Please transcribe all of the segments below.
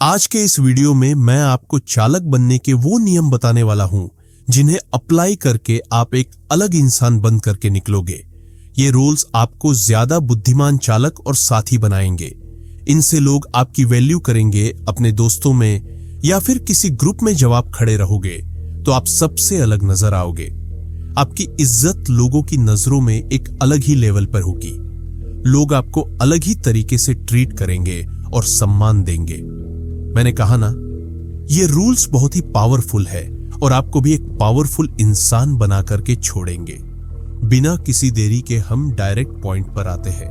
आज के इस वीडियो में मैं आपको चालक बनने के वो नियम बताने वाला हूं जिन्हें अप्लाई करके आप एक अलग इंसान बन करके निकलोगे। ये रूल्स आपको ज्यादा बुद्धिमान चालक और साथी बनाएंगे। इनसे लोग आपकी वैल्यू करेंगे। अपने दोस्तों में या फिर किसी ग्रुप में जब आप खड़े रहोगे तो आप सबसे अलग नजर आओगे। आपकी इज्जत लोगों की नजरों में एक अलग ही लेवल पर होगी। लोग आपको अलग ही तरीके से ट्रीट करेंगे और सम्मान देंगे। मैंने कहा ना, ये रूल्स बहुत ही पावरफुल है और आपको भी एक पावरफुल इंसान बना करके छोड़ेंगे। बिना किसी देरी के हम डायरेक्ट पॉइंट पर आते हैं।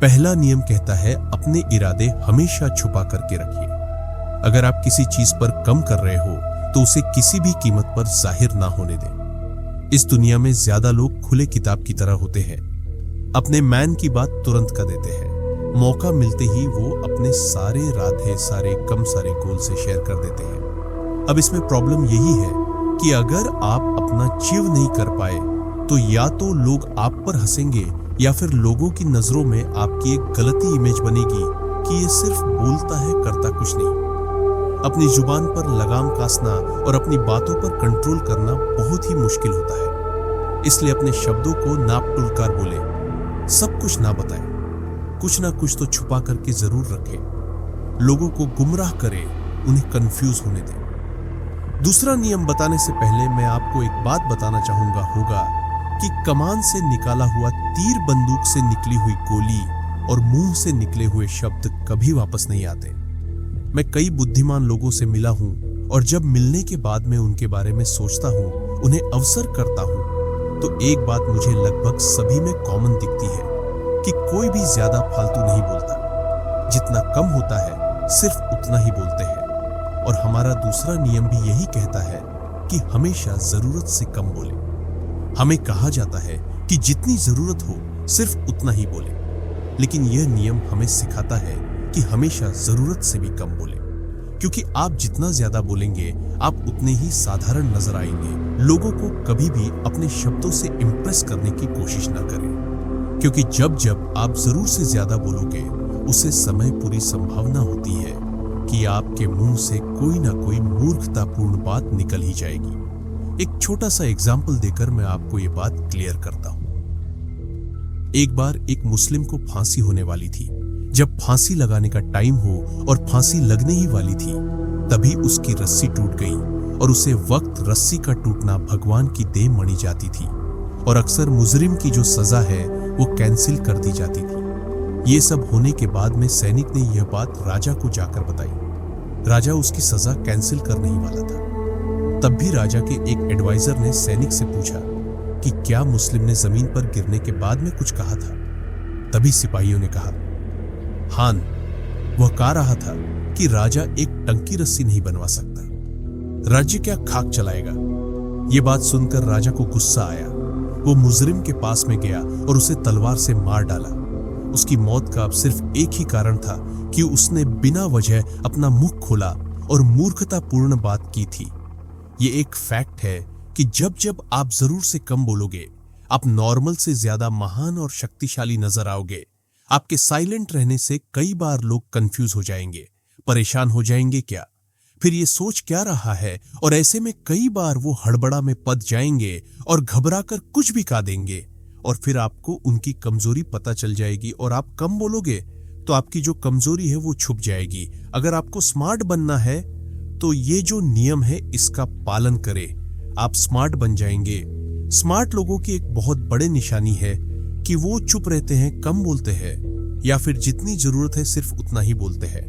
पहला नियम कहता है, अपने इरादे हमेशा छुपा करके रखिए। अगर आप किसी चीज पर कम कर रहे हो तो उसे किसी भी कीमत पर जाहिर ना होने दें। इस दुनिया में ज्यादा लोग खुले किताब की तरह होते हैं। अपने मैन की बात तुरंत कर देते हैं। मौका मिलते ही वो अपने सारे राधे सारे गोल से शेयर कर देते हैं। अब इसमें प्रॉब्लम यही है कि अगर आप अपना अचीव नहीं कर पाए तो या तो लोग आप पर हंसेंगे या फिर लोगों की नजरों में आपकी एक गलती इमेज बनेगी कि ये सिर्फ बोलता है, करता कुछ नहीं। अपनी जुबान पर लगाम कसना और अपनी बातों पर कंट्रोल करना बहुत ही मुश्किल होता है। इसलिए अपने शब्दों को नाप तुल कर बोले, सब कुछ ना बताएं, कुछ ना कुछ तो छुपा करके जरूर रखें। लोगों को गुमराह करें, उन्हें कंफ्यूज होने दें। दूसरा नियम बताने से पहले मैं आपको एक बात बताना चाहूंगा होगा कि कमान से निकाला हुआ तीर, बंदूक से निकली हुई गोली और मुंह से निकले हुए शब्द कभी वापस नहीं आते। मैं कई बुद्धिमान लोगों से मिला हूं और जब मिलने के बाद मैं उनके बारे में सोचता हूं, उन्हें अवसर करता हूं, तो एक बात मुझे लगभग सभी में कॉमन दिखती है कि कोई भी ज्यादा फालतू नहीं बोलता। जितना कम होता है सिर्फ उतना ही बोलते हैं। और हमारा दूसरा नियम भी यही कहता है कि हमेशा जरूरत से कम बोले। हमें कहा जाता है कि जितनी जरूरत हो सिर्फ उतना ही बोले, लेकिन यह नियम हमें सिखाता है कि हमेशा जरूरत से भी कम बोले, क्योंकि आप जितना ज्यादा बोलेंगे आप उतने ही साधारण नजर आएंगे। लोगों को कभी भी अपने शब्दों से इंप्रेस करने की कोशिश ना करें, क्योंकि जब जब आप जरूर से ज्यादा बोलोगे उसे समय पूरी संभावना होती है कि आपके मुंह से कोई ना कोई मूर्खतापूर्ण बात निकल ही जाएगी। एक छोटा सा एग्जाम्पल देकर मैं आपको ये बात क्लियर करता हूं। एक बार एक मुस्लिम को फांसी होने वाली थी। जब फांसी लगाने का टाइम हो और फांसी लगने ही वाली थी, तभी उसकी रस्सी टूट गई और उसे वक्त रस्सी का टूटना भगवान की देन मानी जाती थी और अक्सर मुजरिम की जो सजा है वो कैंसिल कर दी जाती थी। ये सब होने के बाद में सैनिक ने यह बात राजा को जाकर बताई। राजा उसकी सजा कैंसिल करने ही वाला था। तब भी राजा के एक एडवाइजर ने सैनिक से पूछा कि क्या मुस्लिम ने जमीन पर गिरने के बाद में कुछ कहा था। तभी सिपाहियों ने कहा, हान, वह कह रहा था कि राजा एक टंकी रस्सी नहीं बनवा सकता, राज्य क्या खाक चलाएगा। ये बात सुनकर राजा को गुस्सा आया। वो मुजरिम के पास में गया और उसे तलवार से मार डाला। उसकी मौत का अब सिर्फ एक ही कारण था कि उसने बिना वजह अपना मुख खोला और मूर्खतापूर्ण बात की थी। ये एक फैक्ट है कि जब जब आप जरूर से कम बोलोगे, आप नॉर्मल से ज्यादा महान और शक्तिशाली नजर आओगे। आपके साइलेंट रहने से कई बार लोग कंफ्यूज हो जाएंगे, परेशान हो जाएंगे। क्या फिर ये सोच क्या रहा है, और ऐसे में कई बार वो हड़बड़ा में पद जाएंगे और घबराकर कुछ भी कह देंगे और फिर आपको उनकी कमजोरी पता चल जाएगी और आप कम बोलोगे तो आपकी जो कमजोरी है वो छुप जाएगी। अगर आपको स्मार्ट बनना है तो ये जो नियम है इसका पालन करें, आप स्मार्ट बन जाएंगे। स्मार्ट लोगों की एक बहुत बड़े निशानी है कि वो चुप रहते हैं, कम बोलते हैं, या फिर जितनी जरूरत है सिर्फ उतना ही बोलते हैं।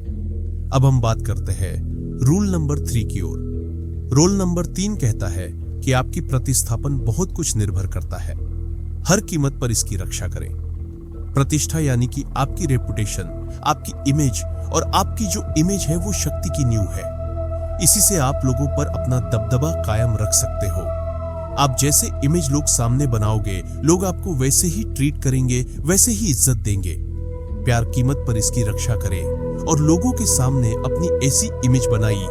अब हम बात करते हैं रूल नंबर 3 की ओर। रूल नंबर 3 कहता है कि आपकी प्रतिस्थापन बहुत कुछ निर्भर करता है। हर कीमत पर इसकी रक्षा करें। प्रतिष्ठा यानी कि आपकी रेपुटेशन, आपकी इमेज, और आपकी जो इमेज है वो शक्ति की नींव है। इसी से आप लोगों पर अपना दबदबा कायम रख सकते हो। आप जैसे इमेज लोग सामने बनाओगे, लोग आपको वैसे ही ट्रीट करेंगे, वैसे ही इज्जत देंगे। प्यार कीमत पर इसकी रक्षा करें और लोगों के सामने अपनी ऐसी इमेज बनाई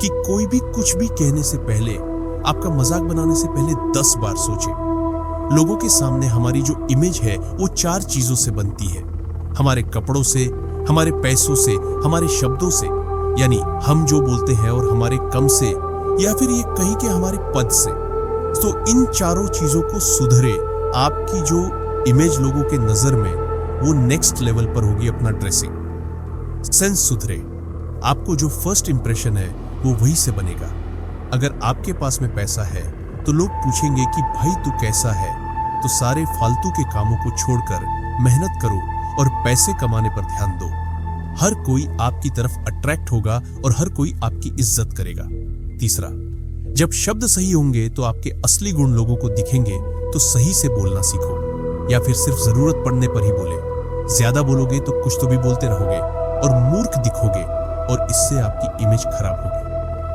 कि कोई भी कुछ भी कहने से पहले, आपका मजाक बनाने से पहले 10 बार सोचे। लोगों के सामने हमारी जो इमेज है वो 4 चीजों से बनती है, हमारे कपड़ों से, हमारे पैसों से, हमारे शब्दों से। यानी हम जो बोलते हैं और हमारे कम से, या फिर ये कहीं के हमारे पद से। तो इन चारों चीजों को सुधरे, आपकी जो इमेज लोगों के नजर में वो नेक्स्ट लेवल पर होगी। अपना ड्रेसिंग सेंस सुधरे, आपको जो फर्स्ट इंप्रेशन है वो वही से बनेगा। अगर आपके पास में पैसा है तो लोग पूछेंगे कि भाई तू कैसा है, तो सारे फालतू के कामों को छोड़कर मेहनत करो और पैसे कमाने पर ध्यान दो। हर कोई आपकी तरफ अट्रैक्ट होगा और हर कोई आपकी इज्जत करेगा। तीसरा, जब शब्द सही होंगे तो आपके असली गुण लोगों को दिखेंगे, तो सही से बोलना सीखो, या फिर सिर्फ जरूरत पड़ने पर ही बोले। ज्यादा बोलोगे तो कुछ तो भी बोलते रहोगे और मूर्ख दिखोगे, और इससे आपकी इमेज खराब होगी।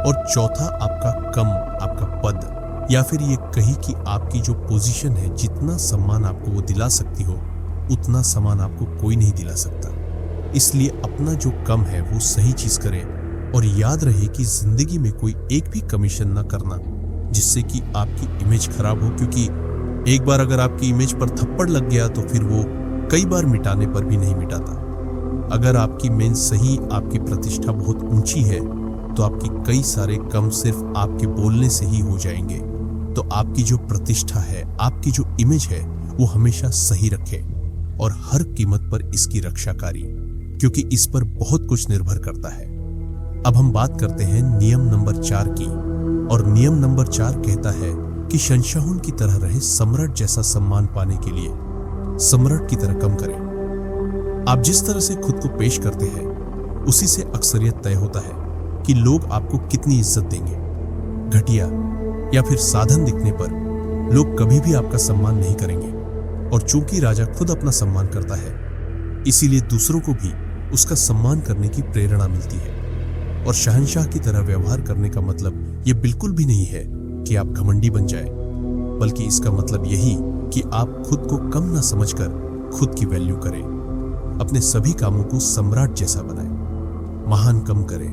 और चौथा, आपका कम, आपका पद, या फिर ये कही कि आपकी जो पोजीशन है, जितना सम्मान आपको वो दिला सकती हो उतना सम्मान आपको कोई नहीं दिला सकता। इसलिए अपना जो कम है वो सही चीज करें, और याद रहे कि जिंदगी में कोई एक भी कमीशन ना करना जिससे कि आपकी इमेज खराब हो, क्योंकि एक बार अगर आपकी इमेज पर थप्पड़ लग गया तो फिर वो कई बार मिटाने पर भी नहीं मिटाता। अगर आपकी मेन सही, आपकी प्रतिष्ठा बहुत ऊंची है, तो आपकी कई सारे कम सिर्फ आपके बोलने से ही हो जाएंगे। तो आपकी जो प्रतिष्ठा है, आपकी जो इमेज है, वो हमेशा सही रखे और हर कीमत पर इसकी रक्षा करिए, क्योंकि इस पर बहुत कुछ निर्भर करता है। अब हम बात करते हैं नियम नंबर 4 की, और नियम नंबर 4 कहता है कि शहंशाह की तरह रहे, सम्राट जैसा सम्मान पाने के लिए सम्राट की तरह कम करें। आप जिस तरह से खुद को पेश करते हैं उसी से अक्सरियत तय होता है कि लोग आपको कितनी इज्जत देंगे। घटिया या फिर साधन दिखने पर लोग कभी भी आपका सम्मान नहीं करेंगे, और चूंकि राजा खुद अपना सम्मान करता है, इसीलिए दूसरों को भी उसका सम्मान करने की प्रेरणा मिलती है। और शहंशाह की तरह व्यवहार करने का मतलब यह बिल्कुल भी नहीं है कि आप घमंडी बन जाए, बल्कि इसका मतलब यही कि आप खुद को कम ना समझकर खुद की वैल्यू करें। अपने सभी कामों को सम्राट जैसा बनाएं, महान कम करें,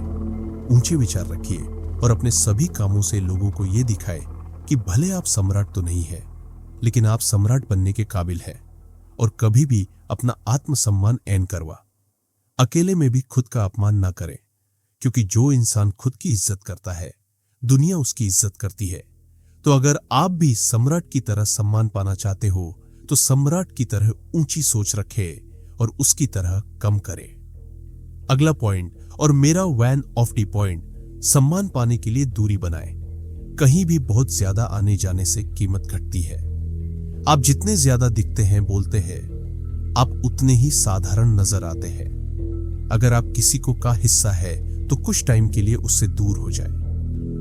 ऊंचे विचार रखिए, और अपने सभी कामों से लोगों को यह दिखाए कि भले आप सम्राट तो नहीं है, लेकिन आप सम्राट बनने के काबिल है। और कभी भी अपना आत्मसम्मान ऐन करवा, अकेले में भी खुद का अपमान ना करें, क्योंकि जो इंसान खुद की इज्जत करता है, दुनिया उसकी इज्जत करती है। तो अगर आप भी सम्राट की तरह सम्मान पाना चाहते हो, तो सम्राट की तरह ऊंची सोच रखें और उसकी तरह कम करें। अगला पॉइंट, और मेरा वन ऑफ द पॉइंट, सम्मान पाने के लिए दूरी बनाएं। कहीं भी बहुत ज्यादा आने जाने से कीमत घटती है। आप जितने ज्यादा दिखते हैं, बोलते हैं, आप उतने ही साधारण नजर आते हैं। अगर आप किसी को का हिस्सा है तो कुछ टाइम के लिए उससे दूर हो जाए।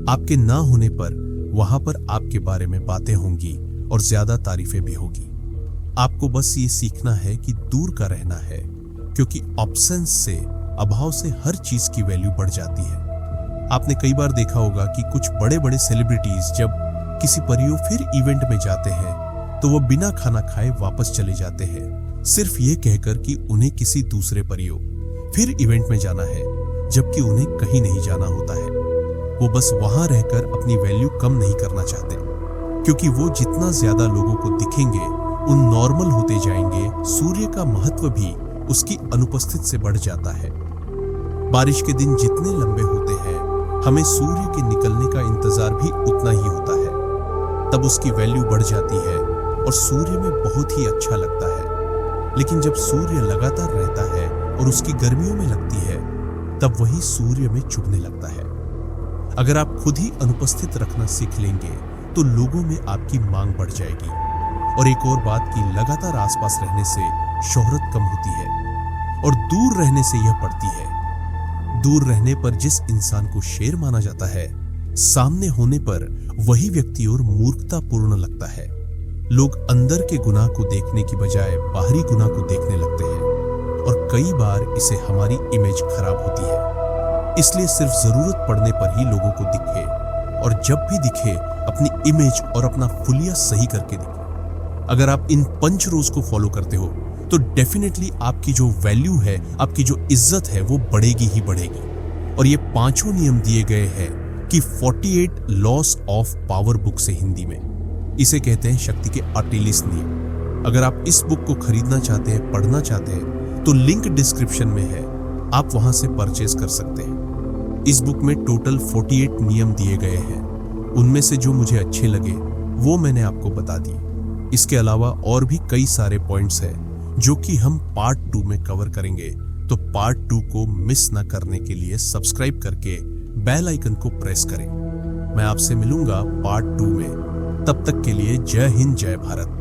आपके ना होने पर वहां पर आपके बारे में बातें होंगी और ज्यादा तारीफें भी होगी। आपको बस ये सीखना है कि दूर का रहना है, क्योंकि ऑब्सेंस से, अभाव से हर चीज की वैल्यू बढ़ जाती है। आपने कई बार देखा होगा कि कुछ बड़े बड़े सेलिब्रिटीज जब किसी परियो फिर इवेंट में जाते हैं तो वो बिना खाना खाए वापस चले जाते हैं, सिर्फ ये कहकर कि उन्हें किसी दूसरे परियो फिर इवेंट में जाना है, जबकि उन्हें कहीं नहीं जाना होता है। वो बस वहां रहकर अपनी वैल्यू कम नहीं करना चाहते, क्योंकि वो जितना ज्यादा लोगों को दिखेंगे, उन नॉर्मल होते जाएंगे, सूर्य का महत्व भी उसकी अनुपस्थित से बढ़ जाता है। बारिश के दिन जितने लंबे होते हैं, हमें सूर्य के निकलने का इंतजार भी उतना ही होता है, तब उसकी वैल्यू बढ़ जाती है और सूर्य में बहुत ही अच्छा लगता है। लेकिन जब सूर्य लगातार रहता है और उसकी गर्मियों में लगती है, तब वही सूर्य में चुभने लगता है। अगर आप खुद ही अनुपस्थित रखना सीख लेंगे तो लोगों में आपकी मांग बढ़ जाएगी। और एक और बात कि लगातार आसपास रहने से शोहरत कम होती है और दूर रहने से यह बढ़ती है। दूर रहने पर जिस इंसान को शेर माना जाता है, सामने होने पर वही व्यक्ति और मूर्खतापूर्ण लगता है। लोग अंदर के गुनाह को देखने की बजाय बाहरी गुनाह को देखने लगते हैं, और कई बार इससे हमारी इमेज खराब होती है। इसलिए सिर्फ जरूरत पड़ने पर ही लोगों को दिखे, और जब भी दिखे अपनी इमेज और अपना फुलिया सही करके दिखे। अगर आप इन 5 रूल्स को फॉलो करते हो तो डेफिनेटली आपकी जो वैल्यू है, आपकी जो इज्जत है, वो बढ़ेगी ही बढ़ेगी। और ये 5 नियम दिए गए हैं कि 48 लॉस ऑफ पावर बुक से हिंदी में इसे कहते हैं शक्ति के 48 नियम। अगर आप इस बुक को खरीदना चाहते हैं, पढ़ना चाहते हैं, तो लिंक डिस्क्रिप्शन में है, आप वहां से परचेज कर सकते हैं। इस बुक में टोटल 48 नियम दिए गए हैं। उनमें से जो मुझे अच्छे लगे वो मैंने आपको बता दी। इसके अलावा और भी कई सारे पॉइंट्स हैं जो कि हम पार्ट 2 में कवर करेंगे। तो पार्ट 2 को मिस ना करने के लिए सब्सक्राइब करके बेल आइकन को प्रेस करें। मैं आपसे मिलूंगा पार्ट 2 में। तब तक के लिए जय हिंद, जय भारत।